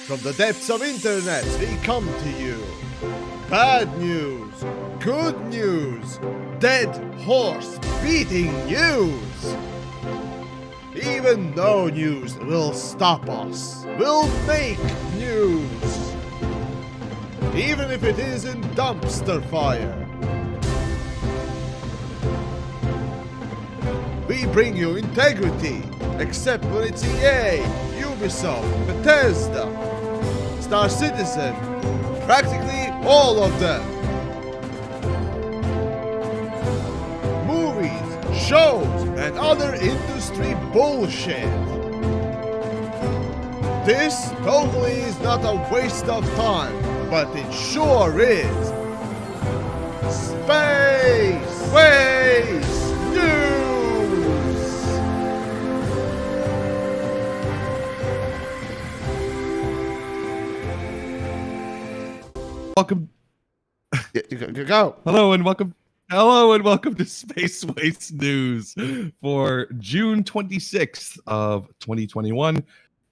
From the depths of internet, we come to you. Bad news, good news, dead horse beating news. Even no news will stop us. We'll make news. Even if it is in dumpster fire. We bring you integrity, except when it's EA, Ubisoft, Bethesda, Star Citizen, practically all of them. Movies, shows, and other industry bullshit. This totally is not a waste of time, but it sure is. Space Waste News! Welcome. Go. Hello and welcome to Space Waste News for June 26th of 2021.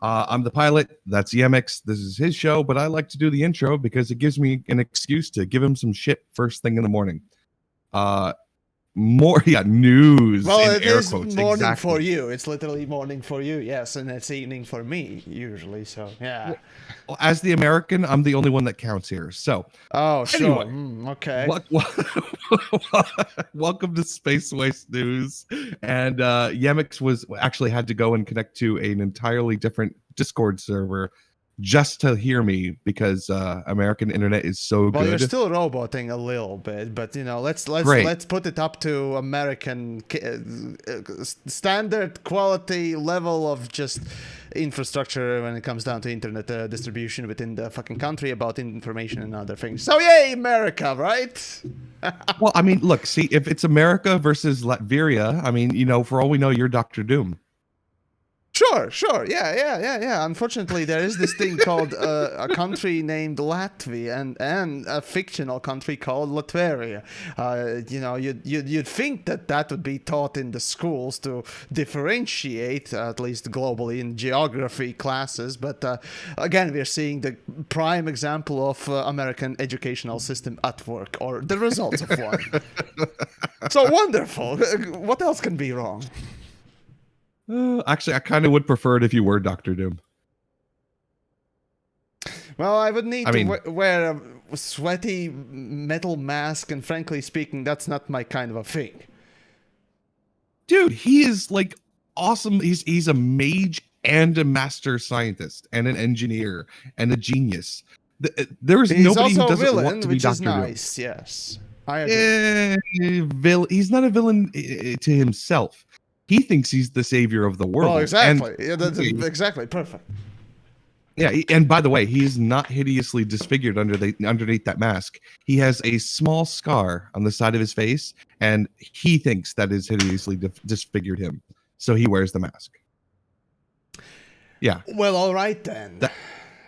I'm the pilot. That's Yemix. This is his show, but I like to do the intro because it gives me an excuse to give him some shit first thing in the morning. News. Well, in it air is quotes, morning exactly. for you. It's literally morning for you, yes, and it's evening for me usually. So yeah. Well, as the American, I'm the only one that counts here. So, Oh, sure. anyway, Okay. welcome to Space Waste News. And Yemix actually had to go and connect to an entirely different Discord server just to hear me because American internet is so Well, good. you're still roboting a little bit, but you know, let's Great. put it up to American standard quality level of just infrastructure when it comes down to internet distribution within the fucking country about information and other things. So yay, America, right? Well, I mean, look, see, if it's America versus Latveria, I mean, you know, for all we know, you're Dr. Doom. Sure. Yeah. Unfortunately, there is this thing called a country named Latvia and a fictional country called Latveria. You know, you'd think that would be taught in the schools to differentiate, at least globally, in geography classes. But again, we're seeing the prime example of American educational system at work, or the results of one. So wonderful. What else can be wrong? Actually, I kind of would prefer it if you were Dr. Doom. Well, I would need to wear a sweaty metal mask, and frankly speaking, that's not my kind of a thing. Dude, he is like awesome. He's a mage and a master scientist and an engineer and a genius. There is nobody who doesn't villain, want to be Dr. Doom. Nice, yes. I agree. He's not a villain to himself. He thinks he's the savior of the world. Oh, exactly. That's exactly perfect. Yeah, and by the way, he is not hideously disfigured underneath that mask. He has a small scar on the side of his face, and he thinks that is hideously disfigured him. So he wears the mask. Yeah. Well, all right then.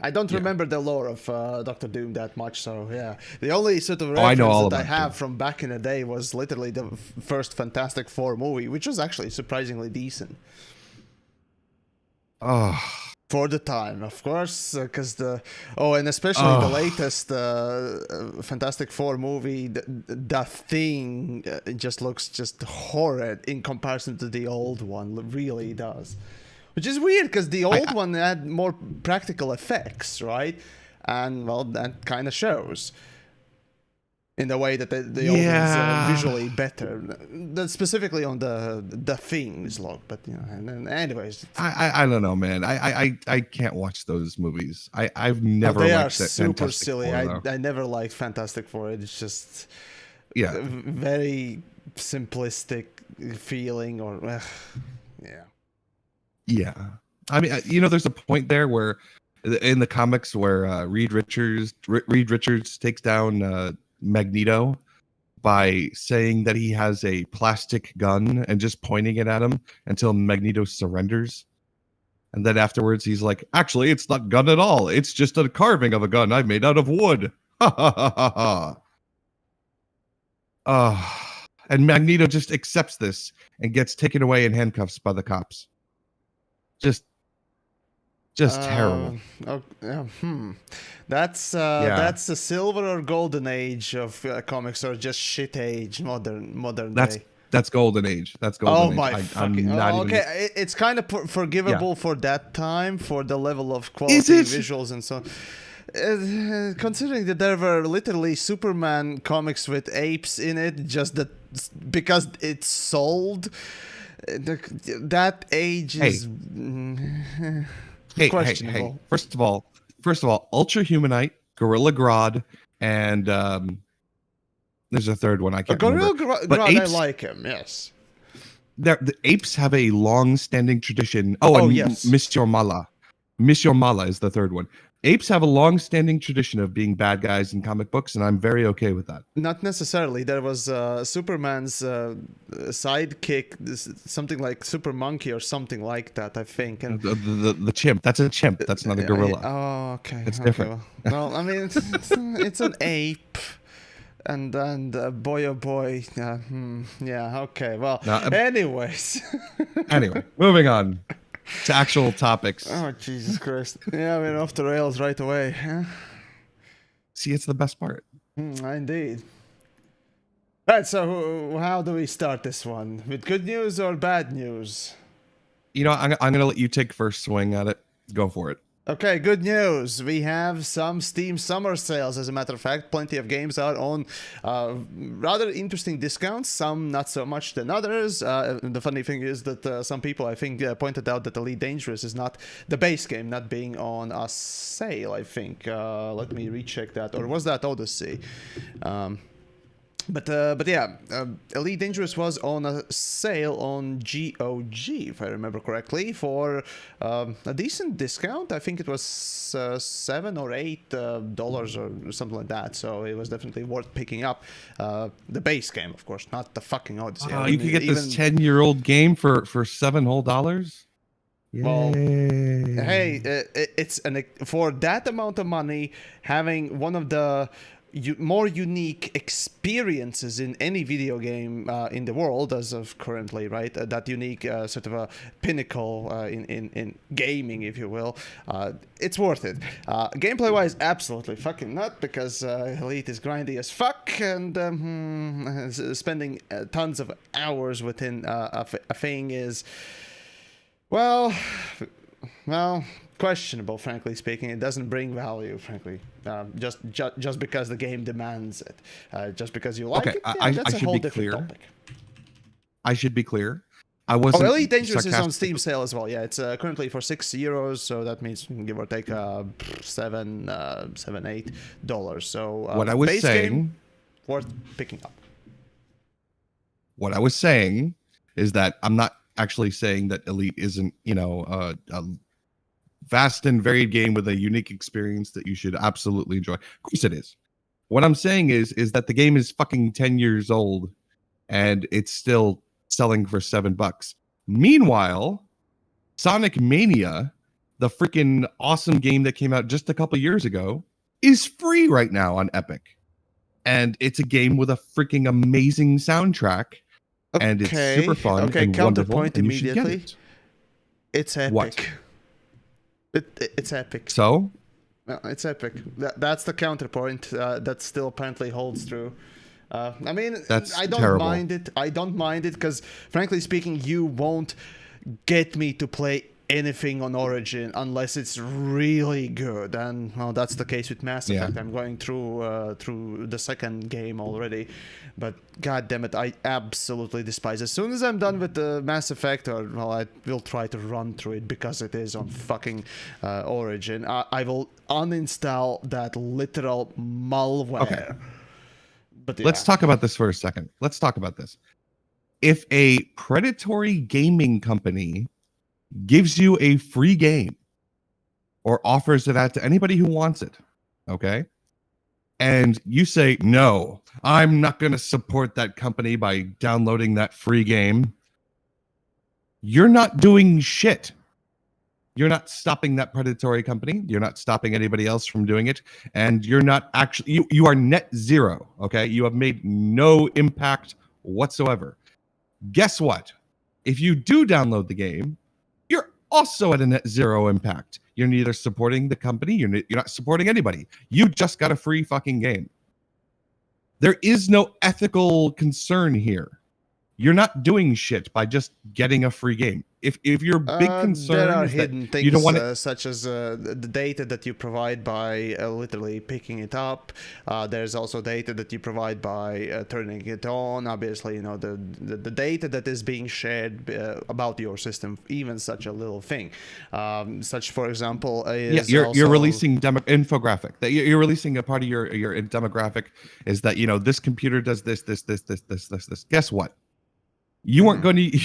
I don't remember the lore of Dr. Doom that much, so yeah. The only sort of reference that I have from back in the day was literally the first Fantastic Four movie, which was actually surprisingly decent. Oh. For the time, of course, because and especially the latest Fantastic Four movie, the Thing, it just looks just horrid in comparison to the old one. It really does. Which is weird because the old one had more practical effects, right? And well, that kind of shows in the way that the old one's visually better, specifically on the Things look. But you know, and anyways, I don't know, man. I can't watch those movies. I've never. They liked are that super Fantastic silly. Four, I never liked Fantastic Four. It's just very simplistic feeling, or yeah. Yeah. I mean, you know, there's a point there where in the comics where Reed Richards takes down Magneto by saying that he has a plastic gun and just pointing it at him until Magneto surrenders. And then afterwards he's like, actually, it's not gun at all. It's just a carving of a gun I made out of wood. Ha ha ha ha ha. And Magneto just accepts this and gets taken away in handcuffs by the cops. Just Just terrible. That's Yeah. that's the silver or golden age of comics, or just shit age, modern day. That's golden age. That's Oh golden age. my fucking! I'm not Oh, even. okay, it's kind of forgivable for that time, for the level of Is quality it? visuals and so on. Considering that there were literally Superman comics with apes in it, just that because it's sold, that age is questionable. Hey. First of all, Ultra Humanite, Gorilla Grodd, and there's a third one I can't Gorilla remember. But Grodd, I apes, like him. Yes. the apes have a long-standing tradition. Oh, And yes. Monsieur Mala. Monsieur Mala is the third one. Apes have a long-standing tradition of being bad guys in comic books, and I'm very okay with that. Not necessarily. There was Superman's sidekick, something like Super Monkey or something like that, I think. And The chimp. That's a chimp. That's not a gorilla. oh, okay. It's okay, different. Well, I mean, it's an ape. And boy, oh boy. Yeah, okay. Well, anyways. Anyway, moving on to actual topics. Oh, Jesus Christ. Yeah, we're off the rails right away. Huh? See, it's the best part. Indeed. Right, so how do we start this one? With good news or bad news? You know, I'm going to let you take first swing at it. Go for it. Okay, good news. We have some Steam summer sales, as a matter of fact. Plenty of games are on rather interesting discounts, some not so much than others. The funny thing is that some people, I think, pointed out that Elite Dangerous is not the base game, not being on a sale, I think. Let me recheck that. Or was that Odyssey? But yeah, Elite Dangerous was on a sale on GOG, if I remember correctly, for a decent discount. I think it was $7 or $8 or something like that. So it was definitely worth picking up. The base game, of course, not the fucking Odyssey. You could get this 10-year-old game for $7 whole. Well, hey, it's for that amount of money, having one of the more unique experiences in any video game in the world as of currently, right? That unique sort of a pinnacle in gaming, if you will. It's worth it. Gameplay wise, absolutely fucking not, because Elite is grindy as fuck, and spending tons of hours within a thing is, well, questionable, frankly speaking. It doesn't bring value, frankly. Just because the game demands it. Just because you like it. Yeah, that's a whole different topic. I should be clear. I wasn't. Oh, Elite Dangerous is on Steam sale as well. Yeah, it's currently for €6, so that means give or take $7-8. So what I was saying, game, worth picking up. What I was saying is that I'm not actually saying that Elite isn't, a vast and varied game with a unique experience that you should absolutely enjoy. Of course it is. What I'm saying is that the game is fucking 10 years old and it's still selling for $7. Meanwhile, Sonic Mania, the freaking awesome game that came out just a couple years ago, is free right now on Epic. And it's a game with a freaking amazing soundtrack. Okay. And it's super fun and counterpoint wonderful, immediately. it. It's epic. What? It's epic. So? No, it's epic. That's the counterpoint that still apparently holds true. I mean, that's I don't terrible. mind it. I don't mind it because, frankly speaking, you won't get me to play anything on Origin unless it's really good, and well, that's the case with Mass Effect. I'm going through the second game already, but god damn it, I absolutely despise. As soon as I'm done with the Mass Effect, or well, I will try to run through it because it is on fucking Origin. I will uninstall that literal malware. Okay. But yeah. Let's talk about this for a second. Let's talk about this. If a predatory gaming company gives you a free game or offers it out to anybody who wants it, okay? And you say, no, I'm not going to support that company by downloading that free game. You're not doing shit. You're not stopping that predatory company. You're not stopping anybody else from doing it. And you're not actually, you are net zero, okay? You have made no impact whatsoever. Guess what? If you do download the game, you're also at a net zero impact. You're neither supporting the company, you're not supporting anybody. You just got a free fucking game. There is no ethical concern here. You're not doing shit by just getting a free game. If your big concern there are is hidden that things you don't want to, such as the data that you provide by literally picking it up. There's also data that you provide by turning it on. Obviously, the data that is being shared about your system, even such a little thing. Such, for example, is you're also... releasing infographic that you're releasing a part of your demographic is that this computer does this. Guess what? You weren't going to.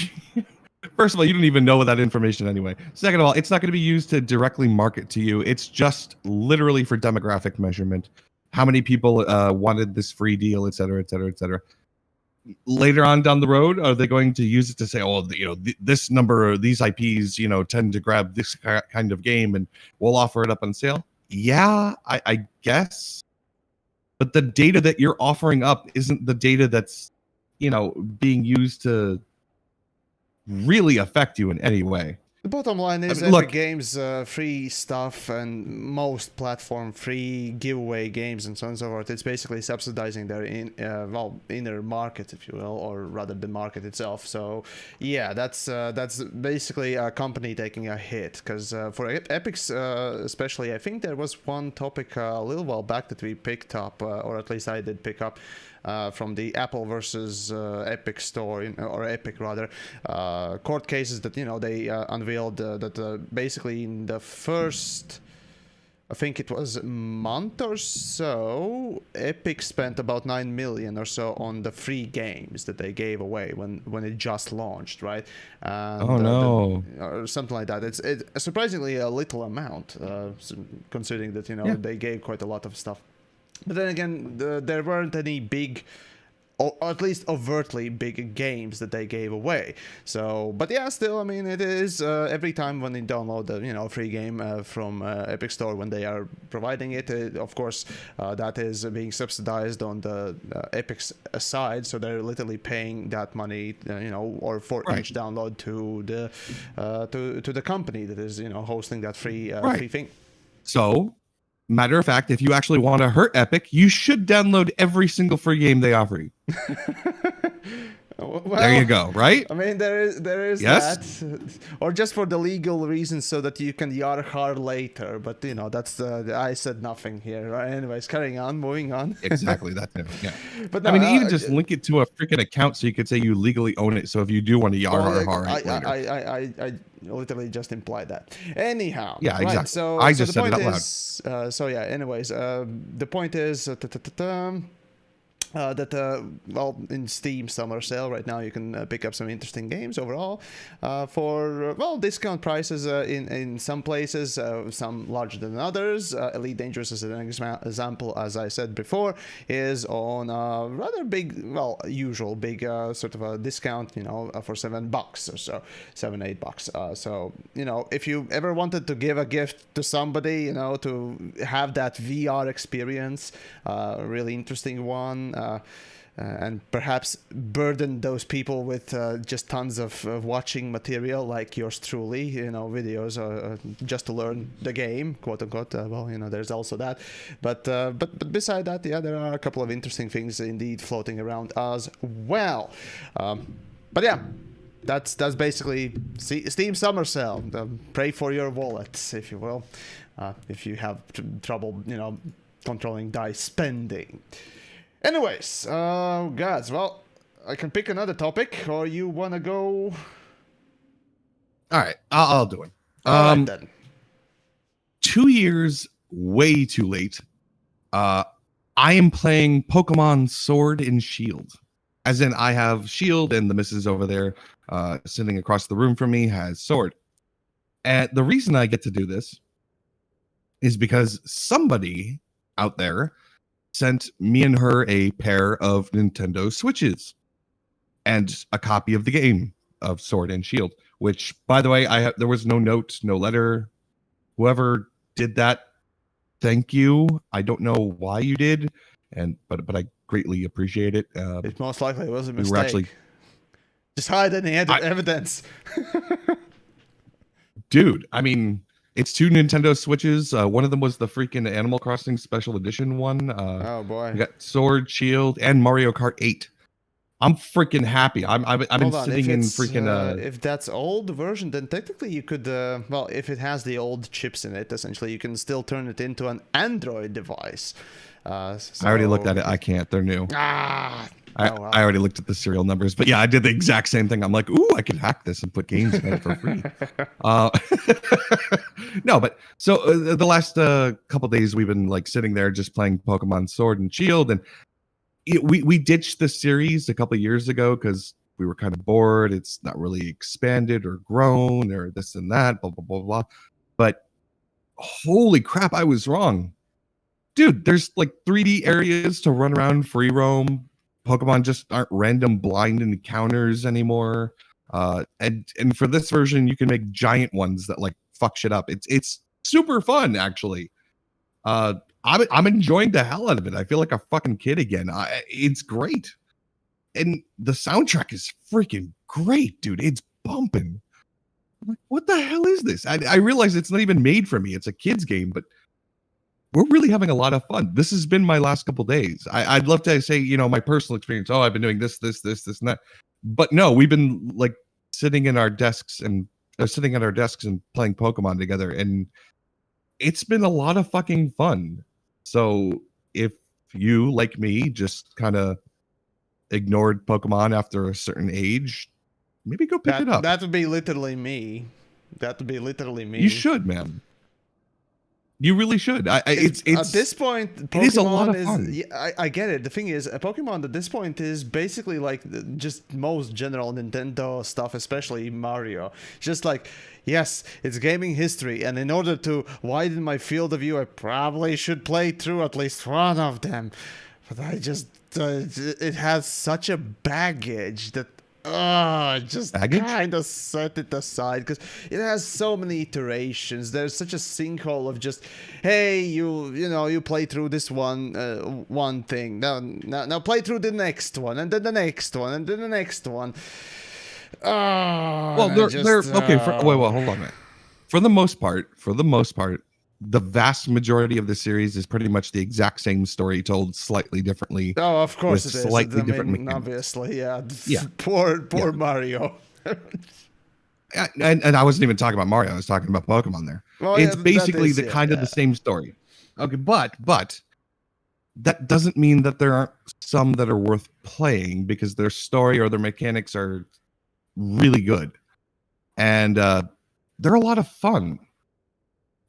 First of all, you don't even know that information anyway. Second of all, it's not going to be used to directly market to you. It's just literally for demographic measurement. How many people wanted this free deal, et cetera, et cetera, et cetera. Later on down the road, are they going to use it to say, oh, this number, these IPs, tend to grab this kind of game and we'll offer it up on sale? Yeah, I guess. But the data that you're offering up isn't the data that's, being used to really affect you in any way. The bottom line is Epic Games free stuff and most platform free giveaway games and so on and so forth. It's basically subsidizing their inner market, if you will, or rather the market itself. So yeah, that's basically a company taking a hit, because for Epic's especially, I think there was one topic a little while back that we picked up, or at least I did pick up. From the Apple versus Epic store, or Epic rather, court cases that they unveiled that basically in the first, I think it was month or so, Epic spent about 9 million or so on the free games that they gave away when it just launched, right? And, oh no, or something like that. It's surprisingly a little amount, considering that they gave quite a lot of stuff. But then again, there weren't any big, or at least overtly big games that they gave away. So, but yeah, still, I mean, it is every time when you download the free game from Epic Store, when they are providing it, of course, that is being subsidized on the Epic's side. So they're literally paying that money, or for each download to the company that is hosting that free free thing. So. Matter of fact, if you actually want to hurt Epic, you should download every single free game they offer you. Well, there you go, right? I mean, there is that, or just for the legal reasons, so that you can yar hard later. But that's I said nothing here. Right? Anyways, carrying on, moving on. Exactly that. Yeah. But no, I mean, even just link it to a freaking account so you could say you legally own it. So if you do want to yar hard later, I literally just implied that. Anyhow, yeah, exactly. Right, so I just the said point it out is, loud. So yeah. Anyways, the point is. Well, in Steam Summer Sale right now, you can pick up some interesting games overall for discount prices in some places, some larger than others. Elite Dangerous, as an example, as I said before, is on a rather big, usual big sort of a discount, for $7 or so, $7-8. So if you ever wanted to give a gift to somebody, to have that VR experience, a really interesting one. And perhaps burden those people with just tons of watching material like yours truly, videos just to learn the game, quote unquote. There's also that. But beside that, yeah, there are a couple of interesting things indeed floating around as well. But yeah, that's basically Steam Summer Sale. Pray for your wallets, if you will, if you have trouble, controlling dice spending. Anyways, guys, well, I can pick another topic, or you want to go? All right, I'll do it. All right, then. 2 years, way too late. I am playing Pokemon Sword and Shield. As in, I have Shield, and the missus over there sitting across the room from me has Sword. And the reason I get to do this is because somebody out there sent me and her a pair of Nintendo Switches and a copy of the game of Sword and Shield, which, by the way, there was no note, no letter. Whoever did that, thank you. I don't know why you did, but I greatly appreciate it. It most likely was a mistake. Just hide any evidence. Dude, I mean, it's 2 Nintendo Switches. One of them was the freaking Animal Crossing Special Edition one. Oh boy. We got Sword, Shield, and Mario Kart 8. I'm freaking happy. I've been Hold on, sitting in freaking. if that's old version, then technically you could, well, if it has the old chips in it, essentially, you can still turn it into an Android device. I already looked at it. I can't. They're new. Oh, well. I already looked at the serial numbers, but yeah, I did the exact same thing. I'm like, ooh, I can hack this and put games in it for free. No, but so the last couple days we've been like sitting there just playing Pokemon Sword and Shield, and we ditched the series a couple years ago because we were kind of bored. It's not really expanded or grown or this and that, blah blah blah blah. But holy crap, I was wrong, dude. There's like 3D areas to run around, free roam. Pokemon just aren't random blind encounters anymore. And for this version, you can make giant ones that like fuck shit up. It's super fun actually. I'm enjoying the hell out of it. I feel like a fucking kid again. It's great, and the soundtrack is freaking great, dude. It's bumping. I'm like, what the hell is this? I realize it's not even made for me. It's a kid's game, but we're really having a lot of fun. This has been my last couple days. I'd love to say, you know, my personal experience. Oh, I've been doing this, and that. But no, we've been like sitting at our desks and playing Pokemon together, and it's been a lot of fucking fun. So if you, like me, just kind of ignored Pokemon after a certain age, maybe go pick it up. That would be literally me. You should, man. You really should. It's at this point, Pokemon it is a lot of fun. Yeah, I get it. The thing is, Pokemon at this point is basically like just most general Nintendo stuff, especially Mario. Just like, yes, it's gaming history, and in order to widen my field of view, I probably should play through at least one of them. But I just, it has such a baggage that just kind of set it aside because it has so many iterations. There's such a sinkhole of just, hey, you play through this one thing, now play through the next one, and then the next one, and then the next one. Well, they're okay. Wait, hold on a minute. For the most part, the vast majority of the series is pretty much the exact same story told slightly differently. Oh, of course it is. Slightly different mechanics. Obviously, yeah. Poor Mario. and I wasn't even talking about Mario. I was talking about Pokemon there. Well, it's basically the same story. Okay, but that doesn't mean that there aren't some that are worth playing because their story or their mechanics are really good, and they're a lot of fun.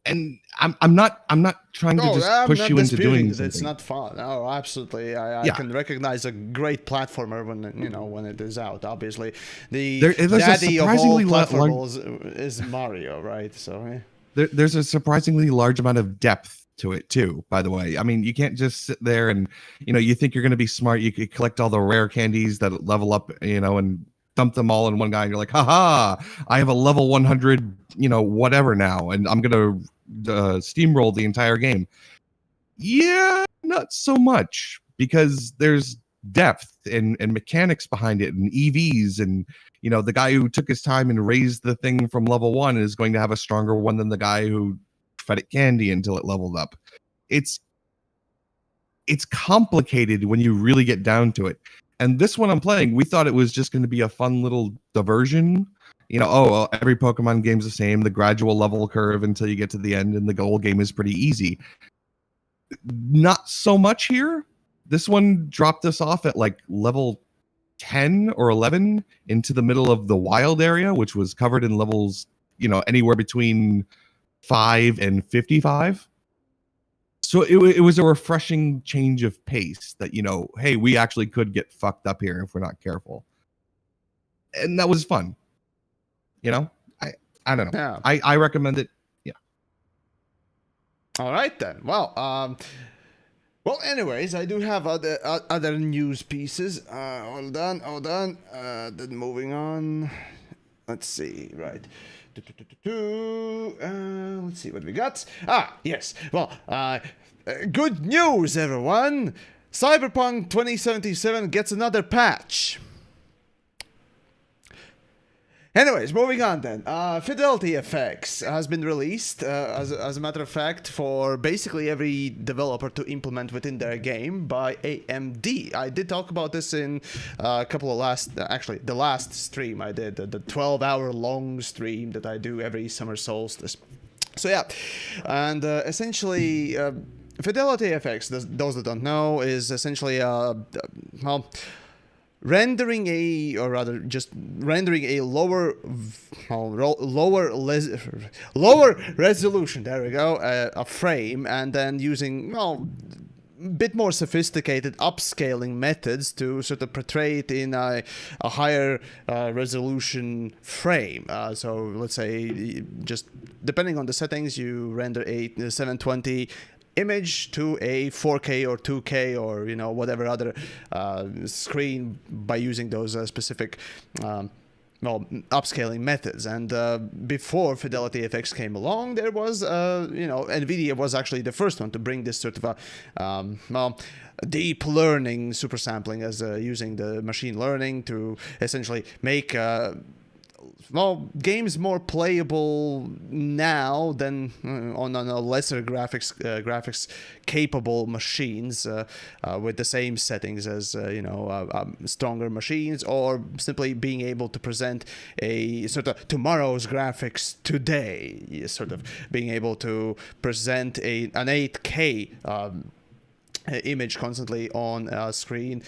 And I'm not trying to just push you into doing something. It's not fun. Oh, absolutely. I can recognize a great platformer when it is out. Obviously, the daddy of all platformers is Mario, right? So there's a surprisingly large amount of depth to it too. By the way, I mean you can't just sit there and you think you're going to be smart. You could collect all the rare candies that level up, and dump them all in one guy, and you're like, haha, I have a level 100, whatever now, and I'm gonna steamroll the entire game. Yeah, not so much, because there's depth and mechanics behind it, and EVs, and the guy who took his time and raised the thing from level 1 is going to have a stronger one than the guy who fed it candy until it leveled up. It's complicated when you really get down to it. And this one I'm playing, we thought it was just going to be a fun little diversion. Every Pokemon game's the same, the gradual level curve until you get to the end, and the goal game is pretty easy. Not so much here. This one dropped us off at like level 10 or 11 into the middle of the wild area, which was covered in levels, anywhere between 5 and 55. So it was a refreshing change of pace that, hey, we actually could get fucked up here if we're not careful. And that was fun. I don't know. Yeah. I recommend it. Yeah. All right, then. Well, anyways, I do have other news pieces. Hold on. Then moving on. Let's see. Right. Let's see what we got. Yes. Well, good news, everyone. Cyberpunk 2077 gets another patch. Anyways, moving on then. FidelityFX has been released, as a matter of fact, for basically every developer to implement within their game by AMD. I did talk about this in a couple of the last stream I did, the 12-hour long stream that I do every summer solstice. So yeah, and essentially, FidelityFX, those that don't know, is essentially well, rendering just rendering a lower resolution. There we go, a frame, and then using bit more sophisticated upscaling methods to sort of portray it in a higher resolution frame. So let's say, just depending on the settings, you render a 720 image to a 4K or 2K or whatever other screen by using those specific upscaling methods. And before FidelityFX came along, there was NVIDIA was actually the first one to bring this sort of a deep learning super sampling, as using the machine learning to essentially make games more playable now than on a lesser graphics capable machines with the same settings as stronger machines, or simply being able to present a sort of tomorrow's graphics today, sort of being able to present an 8K image constantly on a screen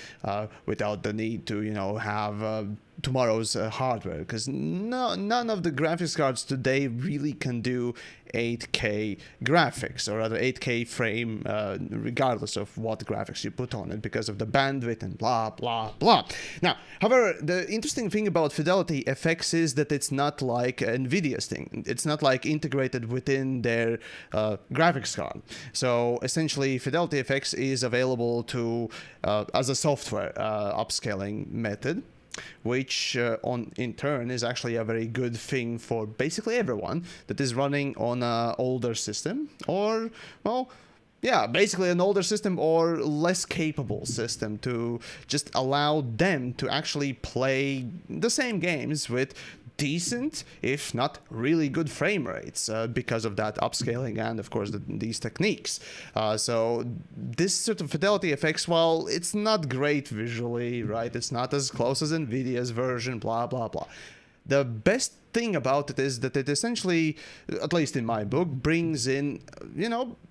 without the need to have tomorrow's hardware, because none of the graphics cards today really can do 8K graphics, or rather 8K frame, regardless of what graphics you put on it, because of the bandwidth and blah blah blah. Now, however, the interesting thing about FidelityFX is that it's not like NVIDIA's thing. It's not like integrated within their graphics card. So essentially, FidelityFX is available to as a software upscaling method, which in turn is actually a very good thing for basically everyone that is running on an older system, or basically an older system or less capable system, to just allow them to actually play the same games with decent, if not really good frame rates, because of that upscaling and of course these techniques. So this sort of FidelityFX, while it's not great visually, right, it's not as close as NVIDIA's version, blah blah blah, the best thing about it is that it essentially, at least in my book, brings in,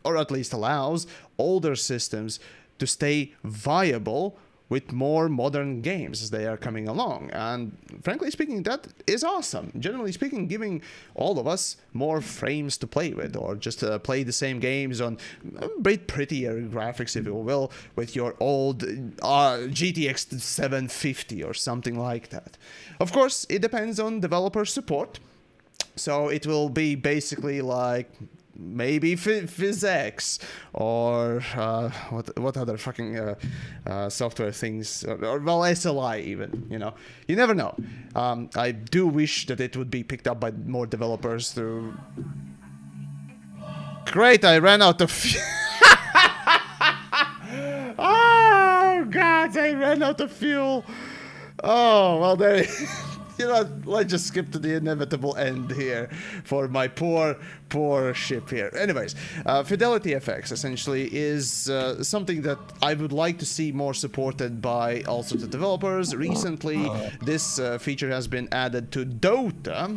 or at least allows older systems to stay viable with more modern games as they are coming along. And frankly speaking, that is awesome. Generally speaking, giving all of us more frames to play with, or just play the same games on a bit prettier graphics, if you will, with your old GTX 750 or something like that. Of course, it depends on developer support. So it will be basically like maybe PhysX, or what other fucking software things, or SLI even, you never know. I do wish that it would be picked up by more developers through... Great, I ran out of oh god, I ran out of fuel. Oh, well, there let's just skip to the inevitable end here for my poor ship here. Anyways, FidelityFX essentially is something that I would like to see more supported by all sorts of developers. Recently, this feature has been added to Dota.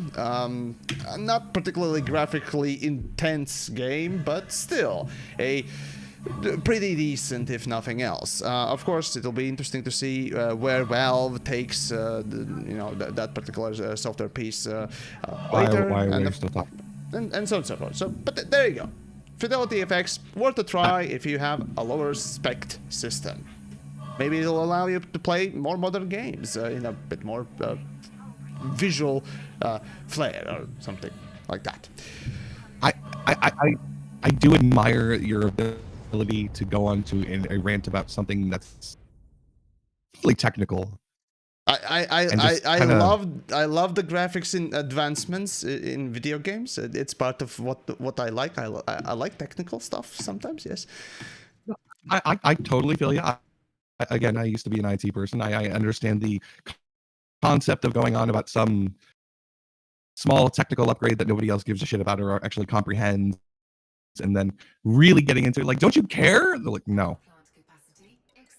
Not particularly graphically intense game, but still a pretty decent, if nothing else. Of course, it'll be interesting to see where Valve takes that particular software piece later, and so on and so forth. So, but there you go. FidelityFX, worth a try if you have a lower spec system. Maybe it'll allow you to play more modern games in a bit more visual flair or something like that. I do admire your ability to go on to a rant about something that's really technical. I love the graphics in advancements in video games. It's part of what I like. I like technical stuff sometimes. Yes. I totally feel you. Again, I used to be an IT person. I understand the concept of going on about some small technical upgrade that nobody else gives a shit about or actually comprehends, and then really getting into it, like, don't you care? They're like, no.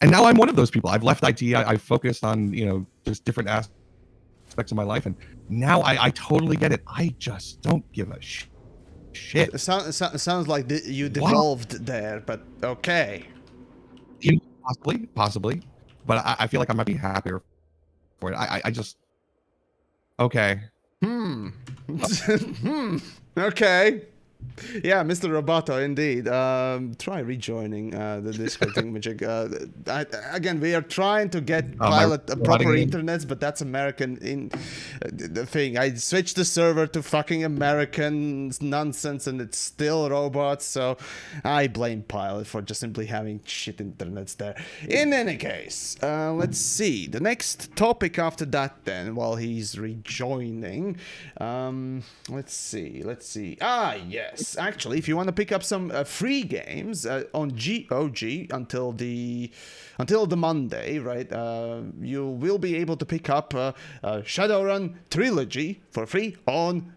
And now I'm one of those people. I've left IT. I've focused on, just different aspects of my life, and now I totally get it. I just don't give a shit. It sounds like you devolved there, but okay. Possibly, but I feel like I might be happier for it. I just okay. Okay. Yeah, Mr. Roboto, indeed. Try rejoining the Discord thingamajig. Again, we are trying to get Pilot proper internets, but that's American the thing. I switched the server to fucking American nonsense, and it's still robots. So I blame Pilot for just simply having shit internets there. In any case, let's see the next topic after that. Then, while he's rejoining, let's see. Ah, yes. Actually, if you want to pick up some free games on GOG until the Monday, right? You will be able to pick up Shadowrun Trilogy for free on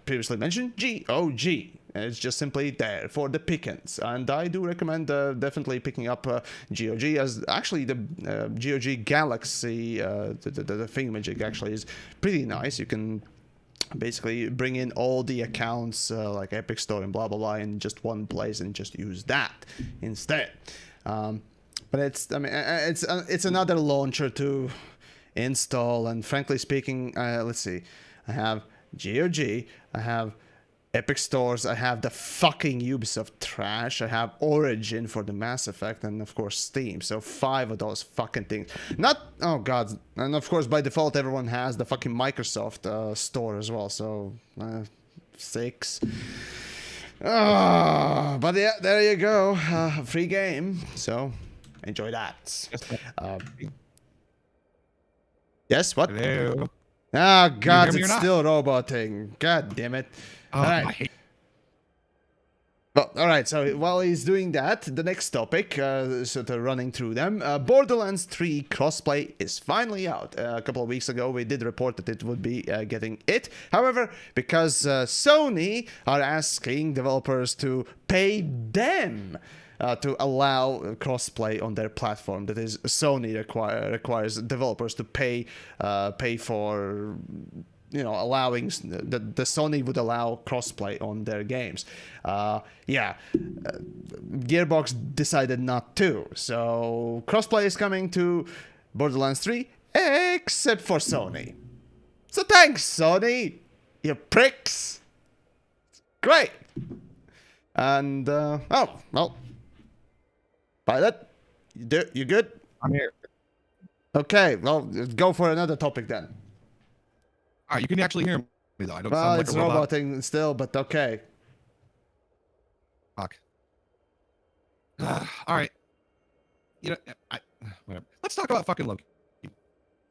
previously mentioned GOG. It's just simply there for the pickings, and I do recommend definitely picking up GOG, as actually the GOG Galaxy, the thingamajig actually is pretty nice. You can basically bring in all the accounts like Epic Store and blah blah blah in just one place and just use that instead. But it's another launcher to install, and frankly speaking, let's see, I have GOG, I have Epic Stores, I have the fucking Ubisoft trash, I have Origin for the Mass Effect, and of course Steam. So 5 of those fucking things. Oh god, and of course by default everyone has the fucking Microsoft store as well. So 6. But yeah, there you go, free game. So enjoy that. Yes, what? Hello. Ah, god, it's still roboting. God damn it. All right. Well, all right. So while he's doing that, the next topic, sort of running through them, Borderlands 3 crossplay is finally out. A couple of weeks ago, we did report that it would be getting it. However, because Sony are asking developers to pay them to allow crossplay on their platform, that is, Sony requires developers to pay for, allowing the Sony would allow crossplay on their games. Gearbox decided not to. So crossplay is coming to Borderlands 3, except for Sony. So thanks, Sony, you pricks. Great. And Pilot, you good? I'm here. Okay, well, go for another topic then. All right, you can actually hear me though. I don't Well, sound like it's a robot. roboting still, but okay. Fuck. All right. Whatever. Let's talk about fucking Loki.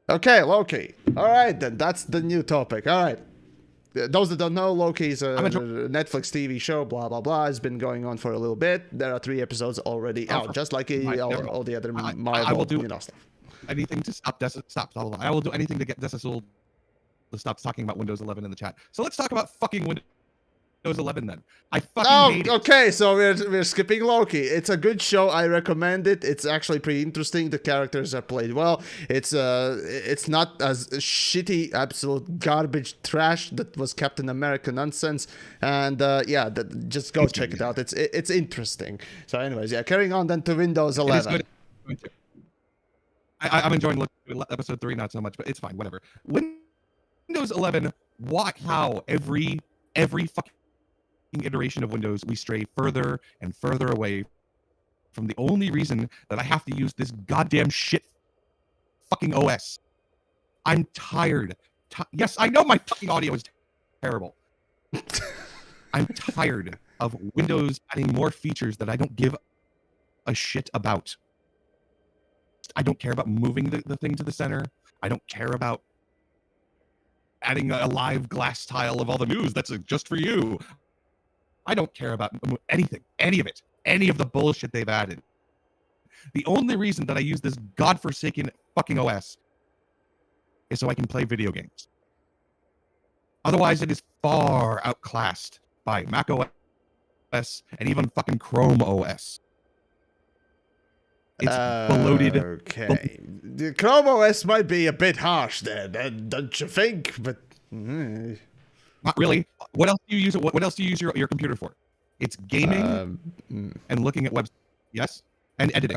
Okay, Loki. All right, then. That's the new topic. All right. Those that don't know, Loki is a Netflix TV show, blah, blah, blah. It's been going on for a little bit. There are 3 episodes already out, just like all the other Marvel, I will do stuff. Anything to stop. I will do anything to get Desasul to stop talking about Windows 11 in the chat. So let's talk about fucking Windows 11 then. I fucking hate it. Okay, so we're skipping Loki. It's a good show. I recommend it. It's actually pretty interesting. The characters are played well. It's not as shitty, absolute garbage trash that was Captain America nonsense. And just go check it out. It's interesting. So anyways, carrying on then to Windows 11. I'm enjoying episode 3 not so much, but it's fine, whatever. Windows 11, how every fucking iteration of Windows we stray further and further away from the only reason that I have to use this goddamn shit fucking OS. I'm tired. Yes, I know my fucking audio is terrible. I'm tired of Windows adding more features that I don't give a shit about. I don't care about moving the thing to the center. I don't care about adding a live glass tile of all the news that's just for you. I don't care about anything, any of it, any of the bullshit they've added. The only reason that I use this godforsaken fucking OS is so I can play video games. Otherwise, it is far outclassed by Mac OS and even fucking Chrome OS. It's bloated. Okay. The Chrome OS might be a bit harsh there, don't you think? But Not really. What else do you use? What else do you use your computer for? It's gaming and looking at websites. Yes, and editing.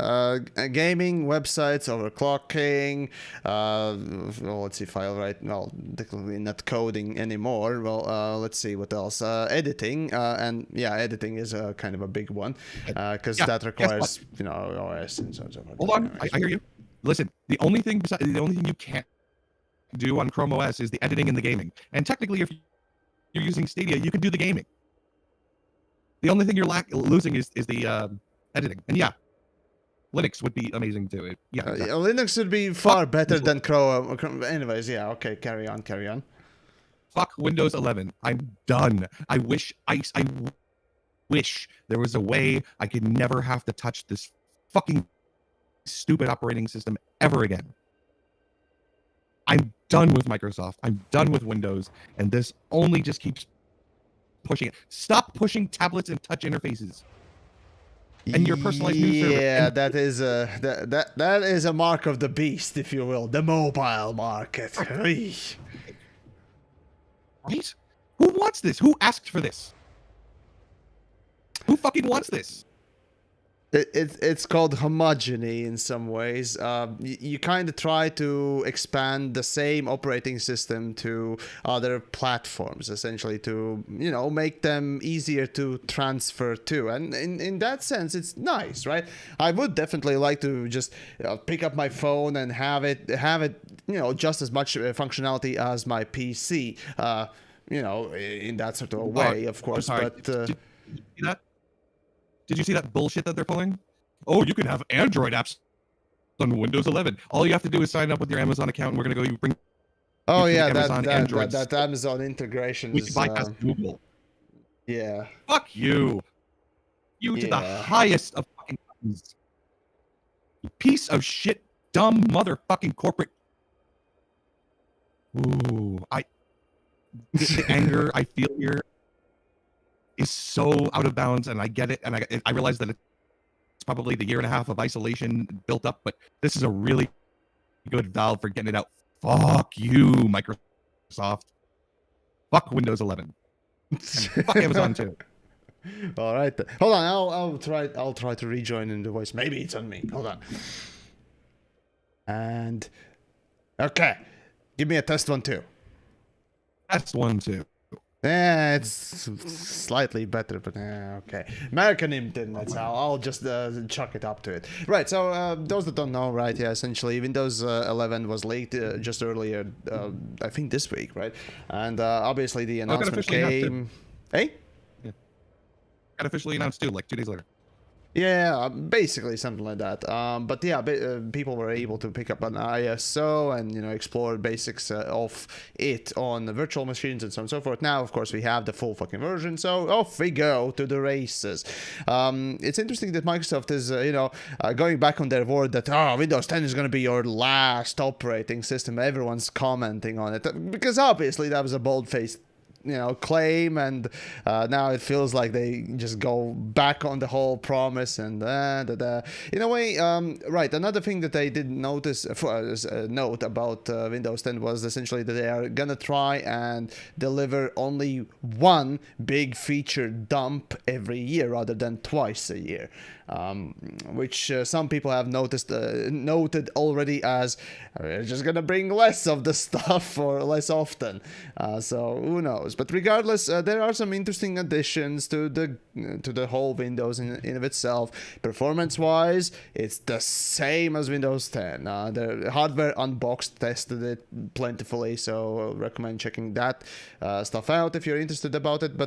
Gaming, websites, overclocking. Well, let's see if I'll write. Well, technically not coding anymore. Well, let's see what else. Editing, and yeah, editing is a kind of a big one because that requires OS and so on. Hold on, I hear you. Listen, the only thing you can't do on Chrome OS is the editing and the gaming. And technically, if you're using Stadia, you can do the gaming. The only thing you're losing is the editing. And yeah, Linux would be amazing too. Exactly. Linux would be far better than Chrome. Anyways, yeah, okay, carry on. Fuck Windows 11. I'm done. I wish there was a way I could never have to touch this fucking stupid operating system ever again. I'm done with Microsoft. I'm done with Windows, and this only just keeps pushing it. Stop pushing tablets and touch interfaces. And your personalized news server. Yeah, that is a mark of the beast, if you will, the mobile market. Right? Who wants this? Who asked for this? Who fucking wants this? It's called homogeny in some ways. You kind of try to expand the same operating system to other platforms, essentially to make them easier to transfer to. And in that sense, it's nice, right? I would definitely like to just pick up my phone and have it just as much functionality as my PC. In that sort of a way, of course. But did you see that? Did you see that bullshit that they're pulling? Oh, you can have Android apps on Windows 11. All you have to do is sign up with your Amazon account, and we're going to go bring. Oh yeah, that Amazon integration we bypass Google. Yeah. Fuck you. You to the highest of fucking buttons. You piece of shit, dumb motherfucking corporate. Ooh, the anger I feel here is so out of bounds, and I get it, and I realize that it's probably the 1.5 years of isolation built up, but this is a really good valve for getting it out. Fuck you, Microsoft. Fuck Windows 11. Fuck Amazon too. All right, hold on. I'll try to rejoin in the voice. Maybe it's on me. Hold on. And okay, give me a test 1 2. Test 1 2. Yeah, it's slightly better, but okay. American Internet, I'll just chuck it up to it. Right, so those that don't know, right, yeah, essentially Windows 11 was leaked just earlier, I think this week, right? And obviously the announcement came... Hey? Yeah. Got officially announced too, like 2 days later. Yeah, basically something like that. But yeah, people were able to pick up an ISO and explore basics of it on the virtual machines and so on and so forth. Now, of course, we have the full fucking version, so off we go to the races. It's interesting that Microsoft is going back on their word that Windows 10 is going to be your last operating system. Everyone's commenting on it because obviously that was a bold-faced claim, and now it feels like they just go back on the whole promise and in a way, right. Another thing that I did notice note about Windows 10 was essentially that they are gonna try and deliver only one big feature dump every year rather than twice a year, which some people have noted already as we're just gonna bring less of the stuff or less often, so who knows. But regardless, there are some interesting additions to the whole Windows in of itself. Performance wise, it's the same as Windows 10. The hardware unboxed tested it plentifully, so I recommend checking that stuff out if you're interested about it.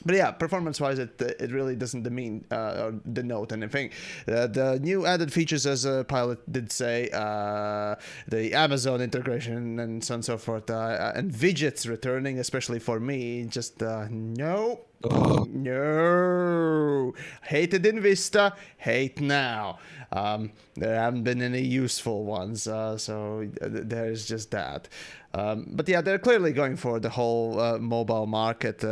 But yeah, performance-wise, it really doesn't denote anything. The new added features, as Pilot did say, the Amazon integration and so on and so forth, and widgets returning, especially for me, just no. No, hated in Vista, hate now. There haven't been any useful ones, so there's just that. But yeah, they're clearly going for the whole mobile market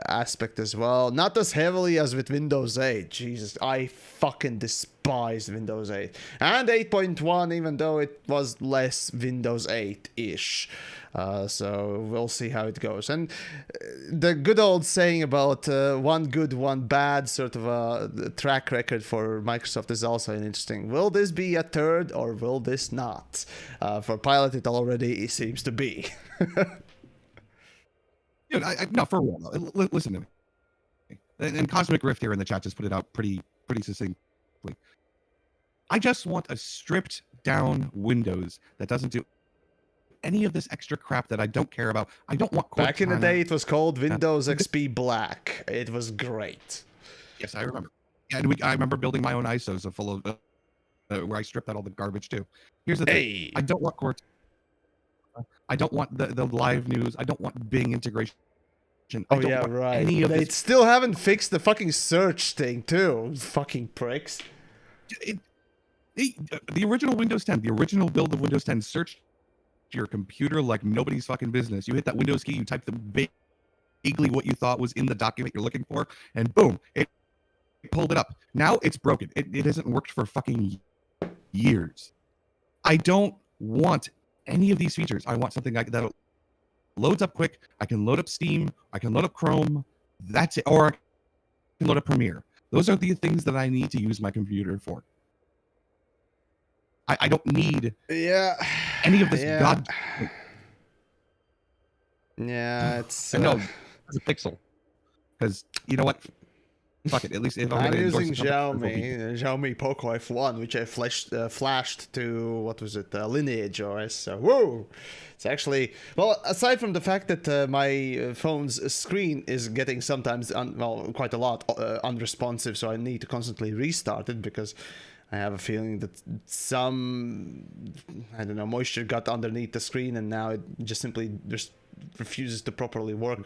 aspect as well. Not as heavily as with Windows 8. Jesus, I fucking despise Windows 8. And 8.1, even though it was less Windows 8-ish. So we'll see how it goes. And the good old saying about one good, one bad sort of a track record for Microsoft is also interesting. Will this be a third or will this not? For Pilot, it already seems to be. Dude, no, for real. Listen to me. And Cosmic Rift here in the chat just put it out pretty succinctly. I just want a stripped down Windows that doesn't do any of this extra crap that I don't care about. I don't want Back in the day, it was called Windows XP Black. It was great. Yes, I remember. Yeah, and I remember building my own ISOs full of where I stripped out all the garbage too. Here's the thing: I don't want Cortana. I don't want the live news. I don't want Bing integration. Oh yeah, right. They still haven't fixed the fucking search thing too. Fucking pricks. The original Windows 10, the original build of Windows 10 searched your computer like nobody's fucking business. You hit that Windows key, you type vaguely what you thought was in the document you're looking for, and boom, it pulled it up. Now it's broken. It hasn't worked for fucking years. I don't want any of these features. I want something that loads up quick. I can load up Steam. I can load up Chrome. That's it. Or I can load up Premiere. Those are the things that I need to use my computer for. I don't need any of this god. Yeah, it's no, it's a Pixel. Because you know what? Fuck it. At least if I'm using Xiaomi Poco F1, which I flashed to what was it, Lineage OS. So whoa, it's actually aside from the fact that my phone's screen is getting sometimes quite a lot unresponsive, so I need to constantly restart it because I have a feeling that some, I don't know, moisture got underneath the screen and now it just simply just refuses to properly work,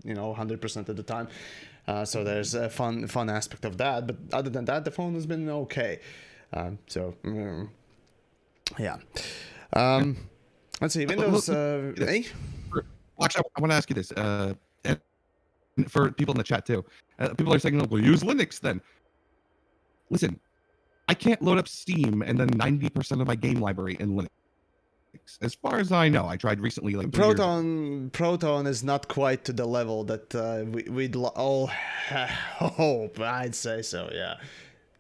100% of the time. So there's a fun aspect of that. But other than that, the phone has been okay. Yeah. Let's see, Windows... Actually, I want to ask you this. And for people in the chat too. People are saying, well, use Linux then. Listen. I can't load up Steam and then 90% of my game library in Linux. As far as I know, I tried recently. Like Proton is not quite to the level that we'd all hope. I'd say so. Yeah,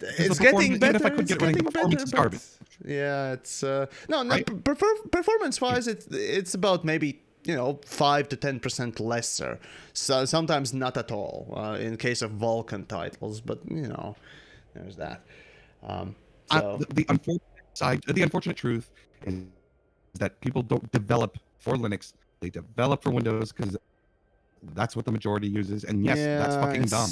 it's getting better. It's getting better. Yeah, it's right? Performance-wise, it's about maybe 5 to 10% lesser. So sometimes not at all in case of Vulkan titles, but there's that. The unfortunate truth is that people don't develop for Linux; they develop for Windows because that's what the majority uses. And yes, that's fucking dumb.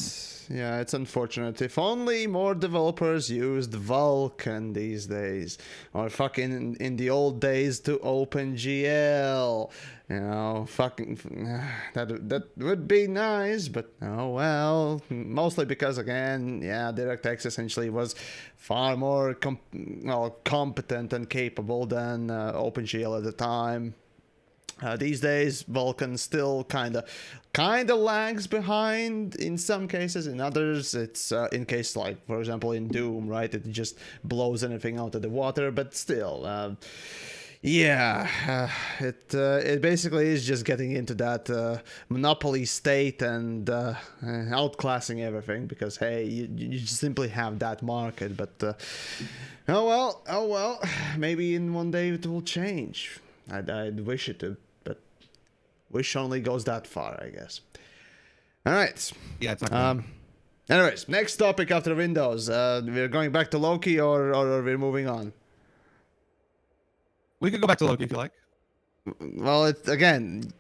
Yeah, it's unfortunate. If only more developers used Vulkan these days, or fucking in the old days to OpenGL. Fucking that would be nice, but oh well. Mostly because again, DirectX essentially was far more competent and capable than OpenGL at the time. These days, Vulkan still kind of lags behind in some cases. In others, it's in case like, for example, in Doom, right? It just blows anything out of the water. But still, it basically is just getting into that monopoly state and outclassing everything because hey, you just simply have that market. But oh well, maybe in one day it will change. I'd wish it to, but wish only goes that far, I guess. All right. Yeah, it's not anyways, next topic after Windows. We're going back to Loki or we're moving on? We could go back to Loki if you like. Well, again,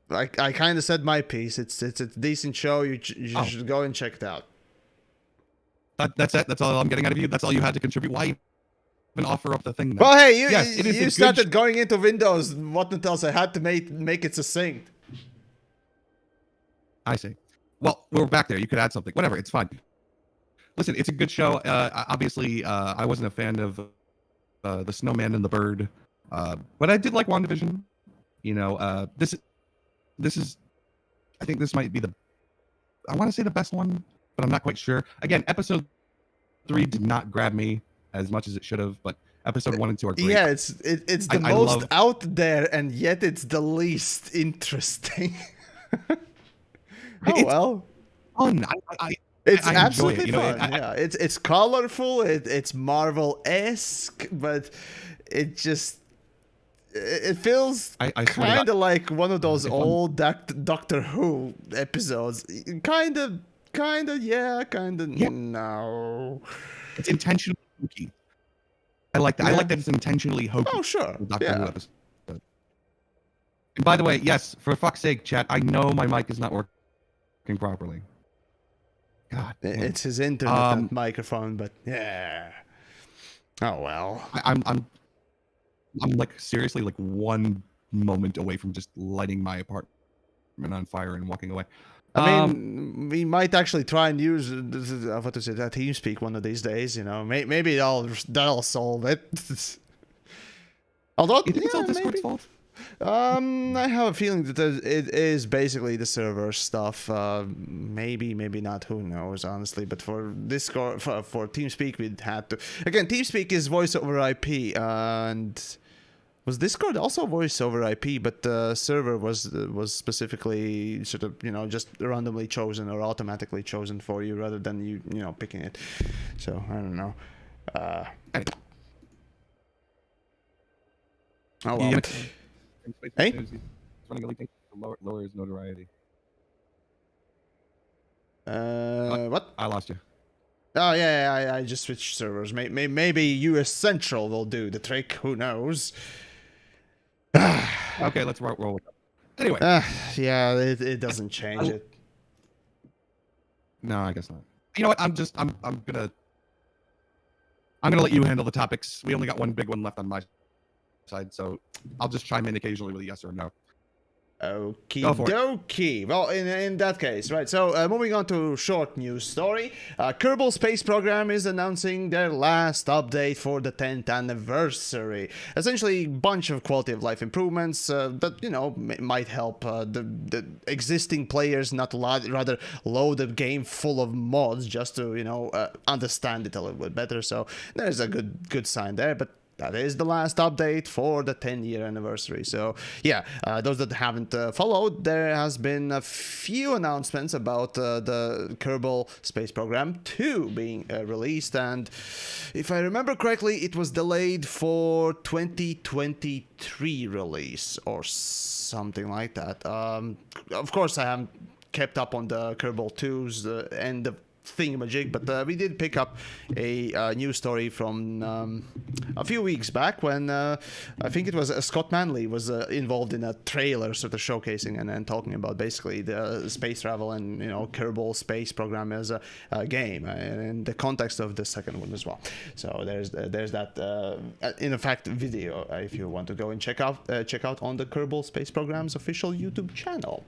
I kind of said my piece. It's a decent show. You should go and check it out. That's it. That's all I'm getting out of you. That's all you had to contribute. Why even offer up the thing? Then? Well, hey, you started going into Windows. What else? I had to make it succinct. I see. Well, we're back there. You could add something. Whatever. It's fine. Listen, it's a good show. Obviously, I wasn't a fan of the Snowman and the Bird, but I did like WandaVision. You know, this is. I think this might be I want to say the best one, but I'm not quite sure. Again, episode 3 did not grab me as much as it should have, but episode 1 and 2 are great. Yeah, it's the most out there, and yet it's the least interesting. Well. Fun. It's I absolutely enjoy it, fun. Yeah, it's colorful. It's Marvel-esque, but it just it feels kind of like one of those old Doctor Who episodes. Kind of, yeah, kind of. Yeah. No, it's intentionally hokey. I like that. Yeah. I like that it's intentionally hokey. Oh, sure. Doctor Who episode. And by the way, yes, for fuck's sake, chat, I know my mic is not working properly. God, it's his internet microphone, but yeah. Oh well. I'm like seriously like one moment away from just lighting my apartment on fire and walking away. I mean, we might actually try and use what is it, that TeamSpeak one of these days. You know, maybe that'll solve it. Although it's all Discord's fault. I have a feeling that it is basically the server stuff. Maybe not. Who knows, honestly. But for Discord, for TeamSpeak, we'd had to. Again, TeamSpeak is voice over IP, and was Discord also voice over IP? But the server was specifically sort of just randomly chosen or automatically chosen for you rather than you picking it. So I don't know. Oh well. Yeah. Hey? Lowers notoriety. What? I lost you. Oh yeah, I just switched servers. Maybe US Central will do the trick. Who knows? Okay, let's roll with that. Anyway. Yeah, it doesn't change it. No, I guess not. You know what? I'm gonna let you handle the topics. We only got one big one left on my side, so I'll just chime in occasionally with a yes or no. Okie dokie. Well, in that case, right. So moving on to short news story. Kerbal Space Program is announcing their last update for the 10th anniversary. Essentially, a bunch of quality of life improvements that might help the existing players not rather load the game full of mods just to understand it a little bit better. So there's a good sign there, but that is the last update for the 10-year anniversary. So yeah, those that haven't followed, there has been a few announcements about the Kerbal Space Program 2 being released, and if I remember correctly, it was delayed for 2023 release or something like that. Of course, I haven't kept up on the Kerbal 2's end of thingamajig, but we did pick up a news story from a few weeks back when I think it was Scott Manley was involved in a trailer sort of showcasing and talking about basically the space travel and Kerbal Space Program as a game in the context of the second one as well. So there's that in fact video if you want to go and check out on the Kerbal Space Program's official YouTube channel.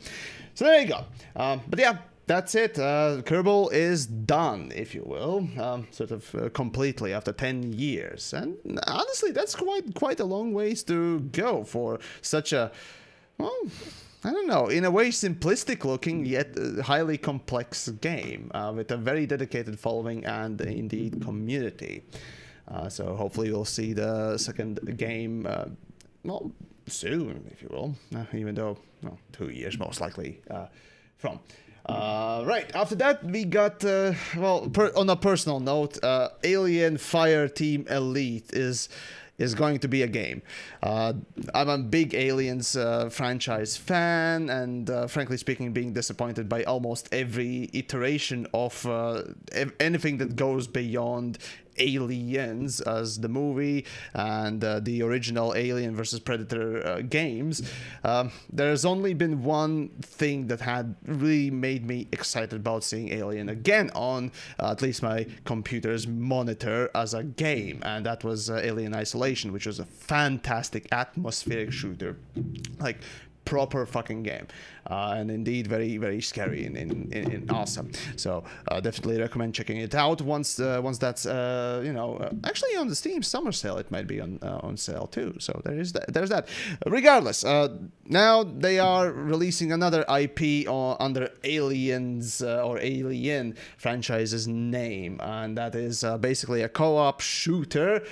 So there you go. But yeah, that's it. Kerbal is done, if you will, sort of completely after 10 years. And honestly, that's quite a long ways to go for such a, well, I don't know, in a way simplistic looking yet highly complex game with a very dedicated following and indeed community. So hopefully we'll see the second game, well, soon, if you will, even though, 2 years most likely from. Right, after that we got, on a personal note, Alien Fireteam Elite is going to be a game. I'm a big Aliens franchise fan, and frankly speaking, being disappointed by almost every iteration of anything that goes beyond Aliens as the movie and the original Alien vs Predator games. There's only been one thing that had really made me excited about seeing Alien again on at least my computer's monitor as a game, and that was Alien Isolation, which was a fantastic atmospheric shooter, like proper fucking game, and indeed very very scary and awesome. So definitely recommend checking it out once that's actually on the Steam summer sale. It might be on sale too. So there's that. Regardless, now they are releasing another IP under Aliens or Alien franchise's name, and that is basically a co-op shooter.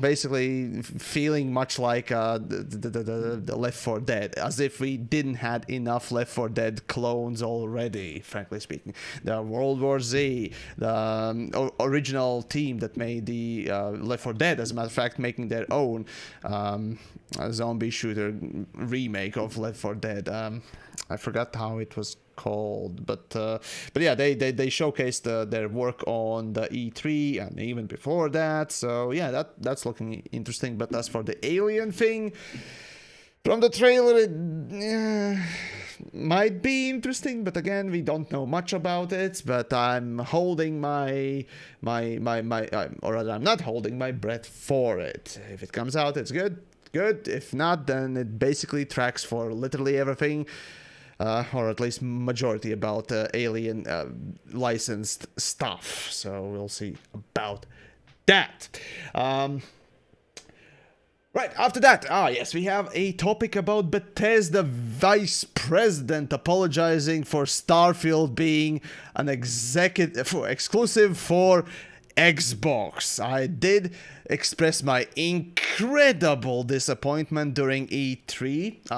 Basically feeling much like the Left 4 Dead, as if we didn't had enough Left 4 Dead clones already, frankly speaking. The World War Z, the original team that made the Left 4 Dead, as a matter of fact, making their own zombie shooter remake of Left 4 Dead. I forgot how it was called, but yeah, they showcased their work on the E3 and even before that. So yeah, that's looking interesting. But as for the Alien thing, from the trailer, it might be interesting, but again, we don't know much about it. But I'm holding my or rather, I'm not holding my breath for it. If it comes out, it's good. If not, then it basically tracks for literally everything. Or at least majority about Alien licensed stuff. So we'll see about that. Right, after that, yes, we have a topic about Bethesda vice president apologizing for Starfield being an exclusive for Xbox. I did express my incredible disappointment during E3.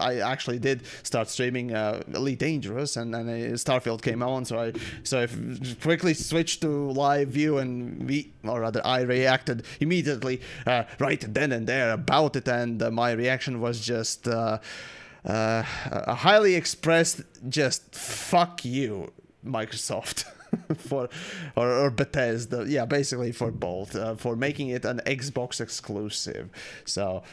I actually did start streaming Elite Dangerous, and then Starfield came on, so I quickly switched to live view, and I reacted immediately right then and there about it, and my reaction was just a highly expressed just fuck you, Microsoft. or Bethesda, yeah, basically for both, for making it an Xbox exclusive. So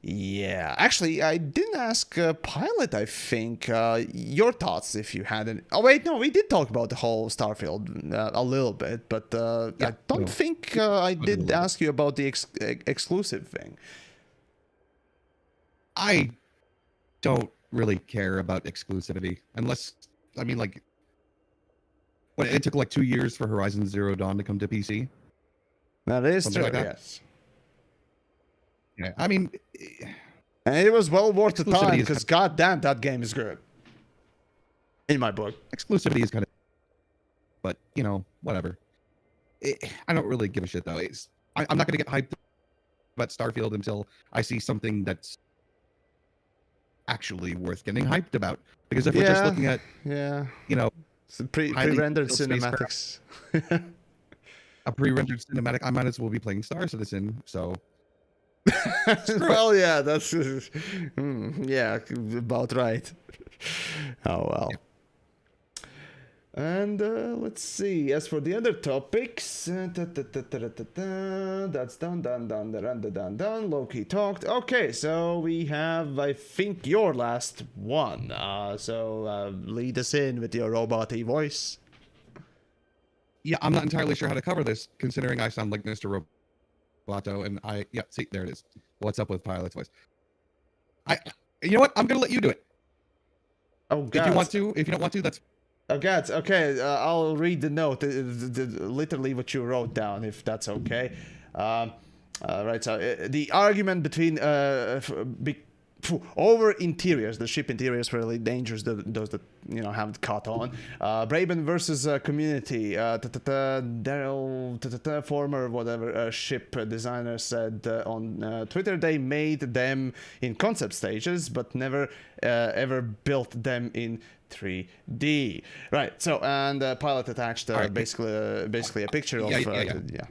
yeah, actually I didn't ask Pilot, I think, your thoughts if you had any. Oh wait, no, we did talk about the whole Starfield a little bit, but I don't think I did ask you about the exclusive thing. I don't really care about exclusivity unless, I mean, like, it took like 2 years for Horizon Zero Dawn to come to PC. That is Something true, like that. yes. Yeah, I mean, and it was well worth the time, because goddamn, that game is good. In my book. Exclusivity is kind of, but you know, whatever. I don't really give a shit though. I'm not going to get hyped about Starfield until I see something that's actually worth getting hyped about. Because if we're just looking at, you know, pre-rendered cinematics. A pre-rendered cinematic, I might as well be playing Star Citizen, so. Well, yeah, that's yeah, about right. Oh well. Yeah. And let's see. As for the other topics, that's done. Loki talked. Okay, so we have, I think, your last one. So lead us in with your robot-y voice. Yeah, I'm not entirely sure how to cover this, considering I sound like Mr. Roboto, and see, there it is. What's up with Pilot's voice? You know what? I'm gonna let you do it. Oh God. If you want to, if you don't want to, that's. Oh God. Okay, I'll read the note, literally what you wrote down, if that's okay. Right. So the argument between over interiors, the ship interiors really dangerous. Those that haven't caught on. Braben versus community. Daryl, former whatever ship designer, said on Twitter they made them in concept stages, but never ever built them in 3D. Right. So and Pilot attached basically a picture of yeah.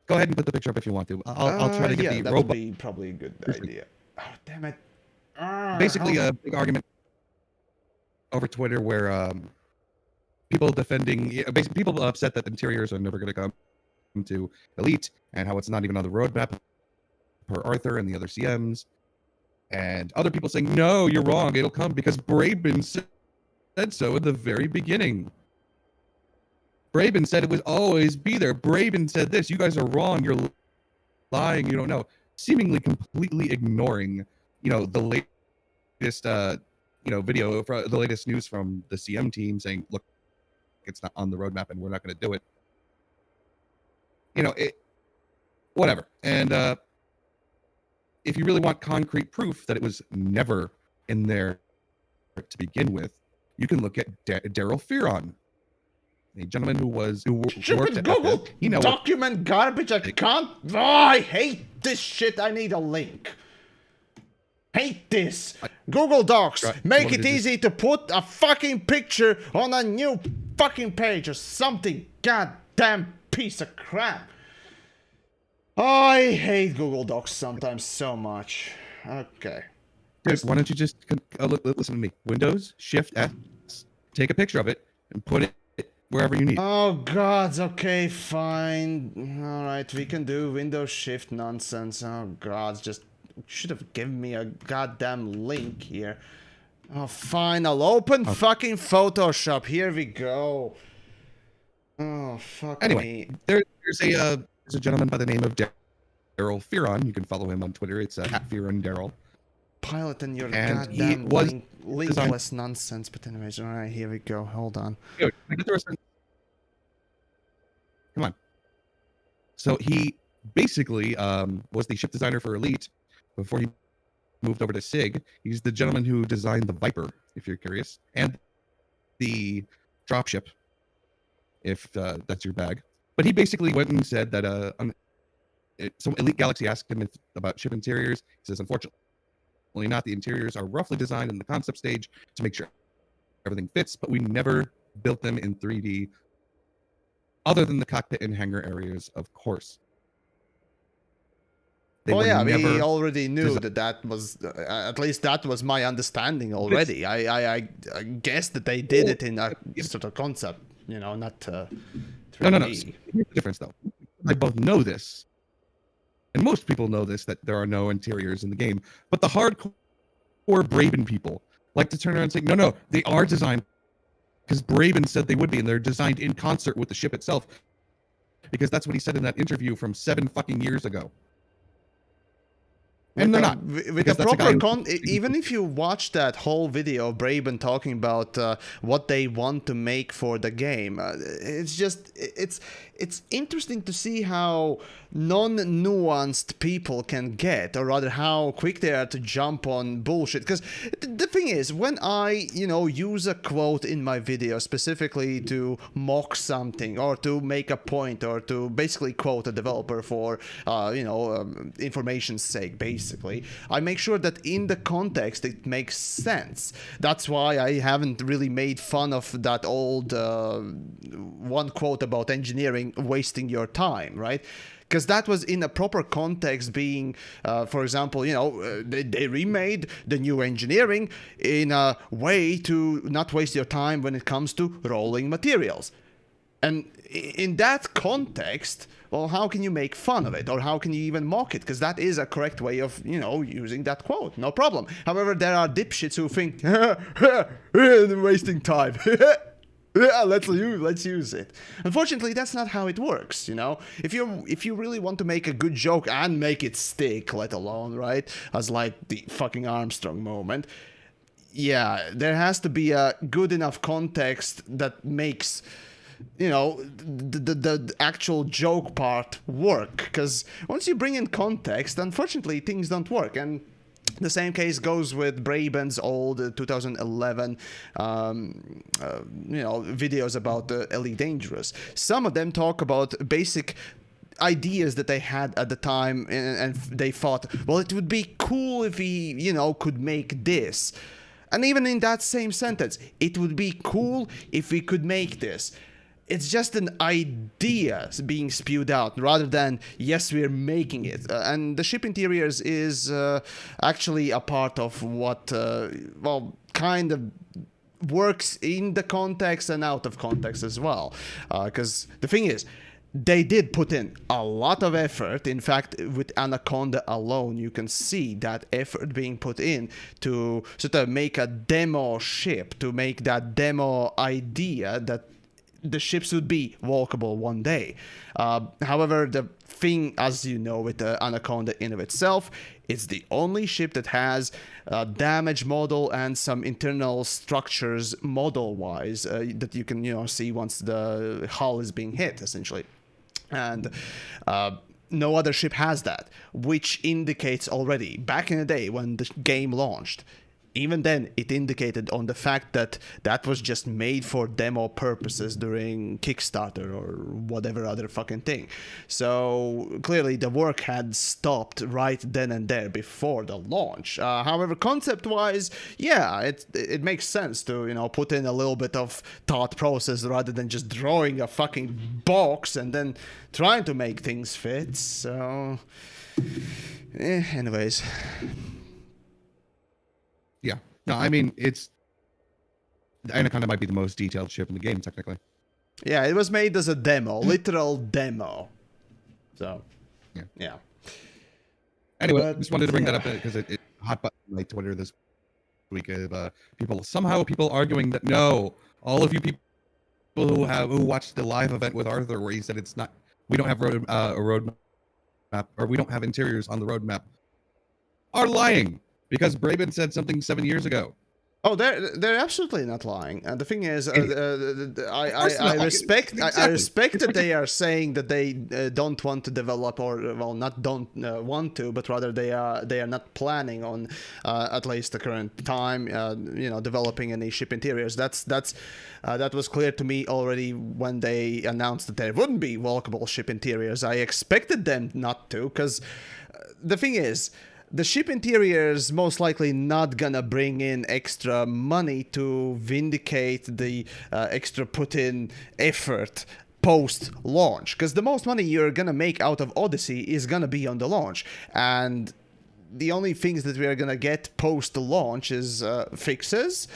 Go ahead and put the picture up if you want to. I'll try to get the that robot. Would be probably a good idea. Oh, damn it. Basically, a big argument over Twitter where people people upset that interiors are never going to come to Elite, and how it's not even on the roadmap per Arthur and the other CMs. And other people saying, no, you're wrong. It'll come because Braben said so at the very beginning. Braben said it would always be there. Braben said this. You guys are wrong. You're lying. You don't know. seemingly completely ignoring, the latest, video for the latest news from the CM team saying, look, it's not on the roadmap and we're not going to do it. Whatever. And if you really want concrete proof that it was never in there to begin with, you can look at Daryl Fearon, a gentleman who worked at Google FF. document garbage. I can't. Oh, I hate this shit. I need a link. Hate this. Google Docs. Make it easy to put a fucking picture on a new fucking page or something. Goddamn piece of crap. I hate Google Docs sometimes so much. Okay. Dude, why don't you just listen to me? Windows, Shift S, take a picture of it, and put it wherever you need. Oh God. Okay, fine. All right, we can do Windows Shift nonsense. Oh God, just should have given me a goddamn link here. Oh, fine. I'll open fucking Photoshop. Here we go. Oh fuck me. There's a gentleman by the name of Daryl Fearon. You can follow him on Twitter. It's @FearonDaryl. Pilot in your And goddamn he was linkless nonsense. But anyways, all right, here we go. Hold on. Come on. So he basically was the ship designer for Elite before he moved over to SIG. He's the gentleman who designed the Viper, if you're curious, and the dropship, if that's your bag. But he basically went and said that so Elite Galaxy asked him about ship interiors. He says, unfortunately not. The interiors are roughly designed in the concept stage to make sure everything fits, but we never built them in 3D other than the cockpit and hangar areas, of course. We already knew that was, at least that was my understanding already. I guess that they did it in a sort of concept, not 3D. No. Here's the difference, though. I both know this, and most people know this, that there are no interiors in the game. But the hardcore Braben people like to turn around and say, no, they are designed because Braben said they would be, and they're designed in concert with the ship itself. Because that's what he said in that interview from 7 fucking years ago. And they're not. With the proper even if you watch that whole video of Braben talking about what they want to make for the game, it's interesting to see how non-nuanced people can get, or rather how quick they are to jump on bullshit. Because the thing is, when I use a quote in my video specifically to mock something or to make a point or to basically quote a developer for information's sake, basically, I make sure that in the context it makes sense. That's why I haven't really made fun of that old one quote about engineering wasting your time, right? Because that was in a proper context, being, for example, they remade the new engineering in a way to not waste your time when it comes to rolling materials. And in that context, well, how can you make fun of it, or how can you even mock it? Because that is a correct way of, using that quote. No problem. However, there are dipshits who think, wasting time. Yeah, let's use it. Unfortunately, that's not how it works, If you really want to make a good joke and make it stick, let alone, right, as like the fucking Armstrong moment, yeah, there has to be a good enough context that makes, the actual joke part work. Because once you bring in context, unfortunately, things don't work. And the same case goes with Braben's old 2011 videos about Elite Dangerous. Some of them talk about basic ideas that they had at the time, and they thought, well, it would be cool if we, could make this. And even in that same sentence, it would be cool if we could make this. It's just an idea being spewed out rather than, yes, we're making it. And the ship interiors is actually a part of what, kind of works in the context and out of context as well. Because the thing is, they did put in a lot of effort. In fact, with Anaconda alone, you can see that effort being put in to sort of make a demo ship, to make that demo idea that the ships would be walkable one day. However, the thing, as you know, with the Anaconda in of itself, it's the only ship that has a damage model and some internal structures model-wise that you can, see once the hull is being hit, essentially. And no other ship has that, which indicates already, back in the day when the game launched, even then, it indicated on the fact that that was just made for demo purposes during Kickstarter or whatever other fucking thing. So clearly the work had stopped right then and there before the launch. However, concept-wise, yeah, it makes sense to, put in a little bit of thought process rather than just drawing a fucking box and then trying to make things fit. So, anyways. Yeah. No, I mean, the Anaconda might be the most detailed ship in the game, technically. Yeah, it was made as a demo, literal demo. So, yeah. Anyway, I just wanted to bring that up because it hot button like Twitter this week of people arguing that no, all of you people who watched the live event with Arthur where he said we don't have a roadmap or we don't have interiors on the roadmap are lying. Because Braben said something 7 years ago. Oh, they're absolutely not lying. And the thing is, I respect that they are saying that they don't want to develop, or well, not don't want to, but rather they are not planning on at least the current time, developing any ship interiors. That was clear to me already when they announced that there wouldn't be walkable ship interiors. I expected them not to, because the thing is, the ship interiors most likely not gonna bring in extra money to vindicate the extra put in effort post-launch, because the most money you're gonna make out of Odyssey is gonna be on the launch, and the only things that we are gonna get post-launch is fixes,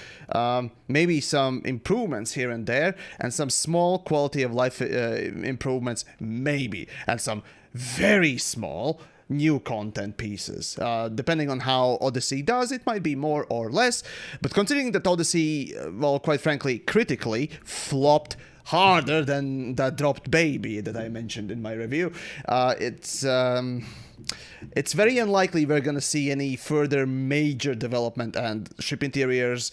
maybe some improvements here and there, and some small quality of life improvements, maybe, and some very small new content pieces. Depending on how Odyssey does, it might be more or less, but considering that Odyssey, well, quite frankly, critically flopped harder than that dropped baby that I mentioned in my review, it's very unlikely we're gonna see any further major development, and ship interiors,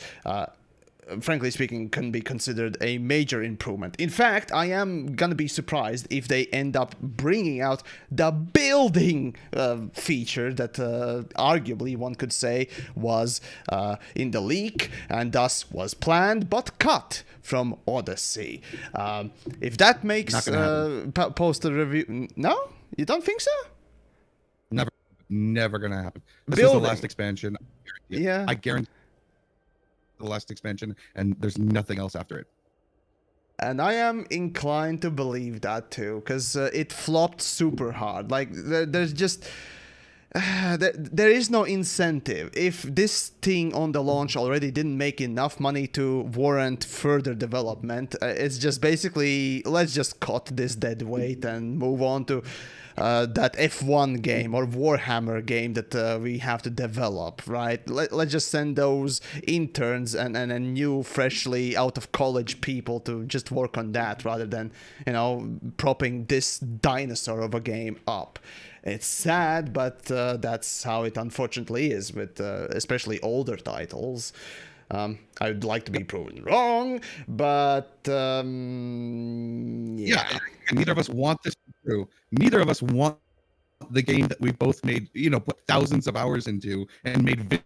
frankly speaking, can be considered a major improvement. In fact, I am gonna be surprised if they end up bringing out the building feature that arguably one could say was in the leak and thus was planned but cut from Odyssey. If that makes poster review... No? You don't think so? Never gonna happen. This is the last expansion. Yeah. I guarantee the last expansion, and there's nothing else after it. And I am inclined to believe that too, because it flopped super hard. Like, there's just... there is no incentive. If this thing on the launch already didn't make enough money to warrant further development, it's just basically, let's just cut this dead weight and move on to that F1 game or Warhammer game that we have to develop, right? Let's just send those interns and new, freshly out of college people to just work on that rather than, propping this dinosaur of a game up. It's sad, but that's how it unfortunately is with especially older titles. I would like to be proven wrong, but yeah. Neither of us want this to be true. Neither of us want the game that we both made, put thousands of hours into and made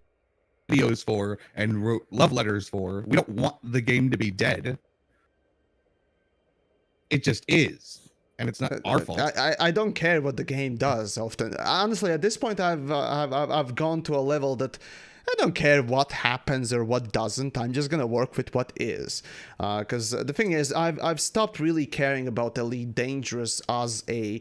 videos for and wrote love letters for. We don't want the game to be dead. It just is. And it's not our fault. I don't care what the game does often. Honestly, at this point, I've gone to a level that I don't care what happens or what doesn't. I'm just gonna work with what is. Because the thing is, I've stopped really caring about Elite Dangerous as a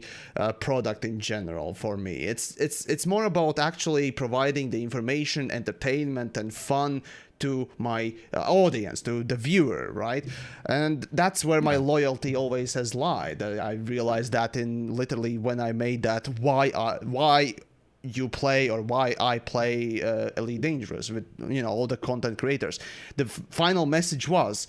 product in general. For me, it's more about actually providing the information, entertainment, and fun to my audience, to the viewer, right? And that's where my loyalty always has lied. I realized that in literally when I made that why you play or why I play Elite Dangerous with all the content creators. The final message was,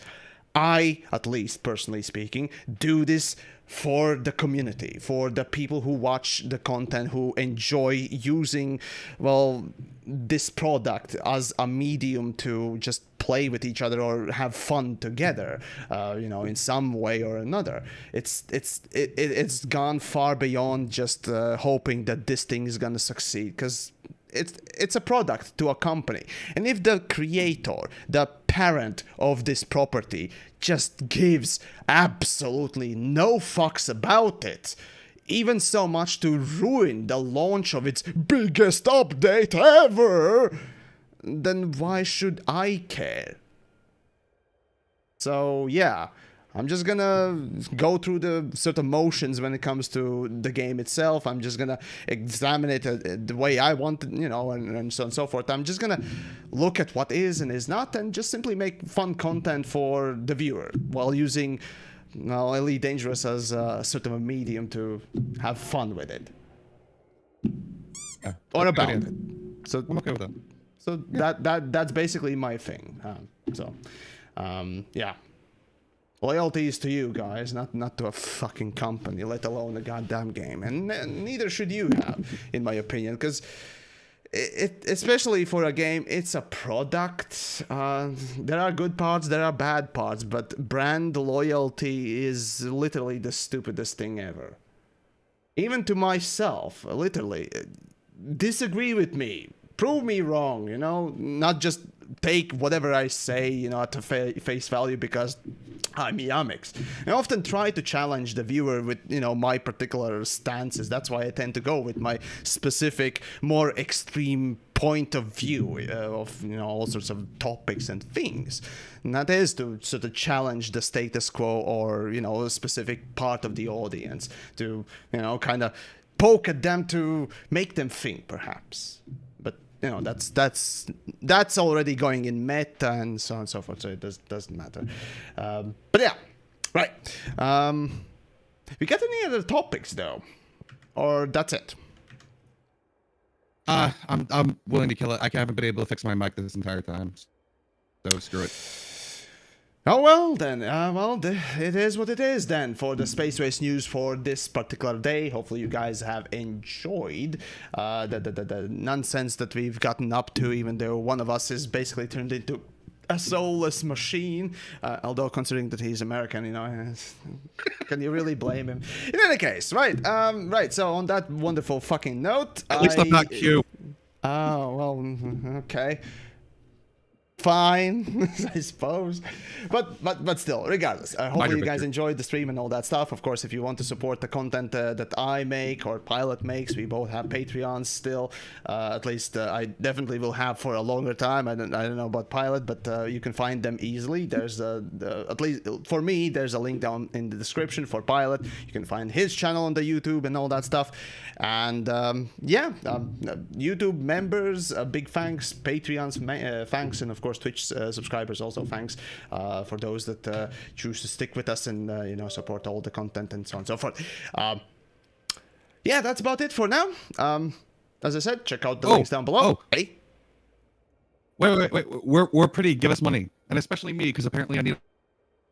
I, at least personally speaking, do this for the community, for the people who watch the content, who enjoy using, well, this product as a medium to just play with each other or have fun together, in some way or another. It's gone far beyond just hoping that this thing is gonna succeed, because it's a product to a company. And if the creator, the parent of this property, just gives absolutely no fucks about it, even so much to ruin the launch of its biggest update ever, then why should I care? So yeah, I'm just gonna go through the sort of motions when it comes to the game itself. I'm just gonna examine it the way I want it, and so on and so forth. I'm just gonna look at what is and is not, and just simply make fun content for the viewer while using, Elite Dangerous as a sort of a medium to have fun with it. Yeah, or about it. So I'm okay with that. So that's basically my thing. Yeah. Loyalty is to you guys, not to a fucking company, let alone a goddamn game. And neither should you have, in my opinion, because especially for a game, it's a product. There are good parts, there are bad parts, but brand loyalty is literally the stupidest thing ever. Even to myself, literally. Disagree with me. Prove me wrong, not just take whatever I say, at face value because I'm Yamix. I often try to challenge the viewer with, my particular stances. That's why I tend to go with my specific, more extreme point of view of, all sorts of topics and things. And that is to sort of challenge the status quo or, a specific part of the audience to, kind of poke at them to make them think, perhaps. That's already going in meta and so on and so forth, so it doesn't matter. But yeah, right. We got any other topics though, or that's it? I'm willing to kill it. I haven't been able to fix my mic this entire time, so screw it. Oh well then, it is what it is then for the Space Race news for this particular day. Hopefully you guys have enjoyed the nonsense that we've gotten up to, even though one of us is basically turned into a soulless machine. Although considering that he's American, can you really blame him? In any case, right, so on that wonderful fucking note, at least I'm not cute. Oh, well, okay. Fine, I suppose, but still, regardless, hopefully you guys enjoyed the stream and all that stuff. Of course, if you want to support the content that I make or Pilot makes, we both have Patreons still. At least I definitely will have for a longer time. I don't know about Pilot, but you can find them easily. There's at least for me, there's a link down in the description for Pilot. You can find his channel on the YouTube and all that stuff. And YouTube members, big thanks. Patreons, thanks, and of course Twitch subscribers also thanks for those that choose to stick with us and support all the content and so on and so forth. Yeah, that's about it for now. As I said, check out the links down below. Hey, wait, we're pretty. Give us money, and especially me, because apparently I need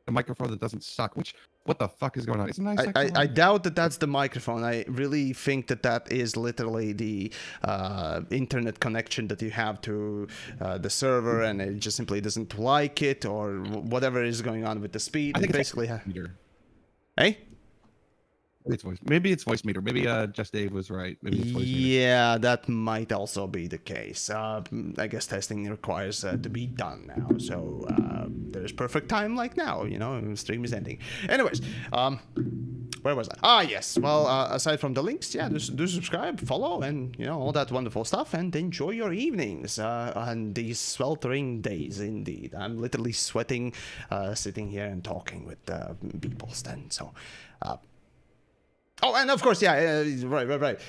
a microphone that doesn't suck. What the fuck is going on? It's a nice. I doubt that that's the microphone. I really think that is literally the internet connection that you have to the server, and it just simply doesn't like it, or whatever is going on with the speed. I think basically, it's meter. Hey. Maybe it's voice meter. Maybe Just Dave was right. Maybe it's voice meter. Yeah, that might also be the case. I guess testing requires to be done now, so there's perfect time like now. Stream is ending. Anyways, where was I? Yes. Well, aside from the links, yeah, do subscribe, follow, and all that wonderful stuff, and enjoy your evenings on these sweltering days. Indeed, I'm literally sweating, sitting here and talking with people. Then so. Oh, and of course, yeah, right.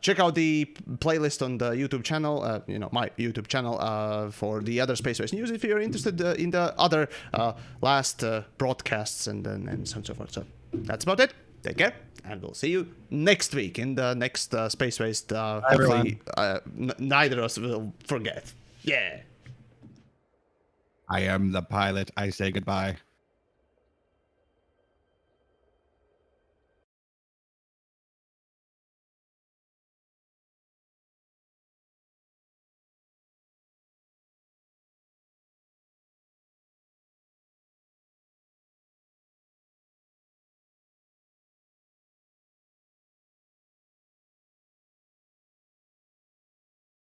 Check out the playlist on the YouTube channel, my YouTube channel, for the other Space Race news if you're interested in the other last broadcasts and so on and so forth. So that's about it. Take care, and we'll see you next week in the next Space Race. Hopefully, neither of us will forget. Yeah. I am the pilot. I say goodbye.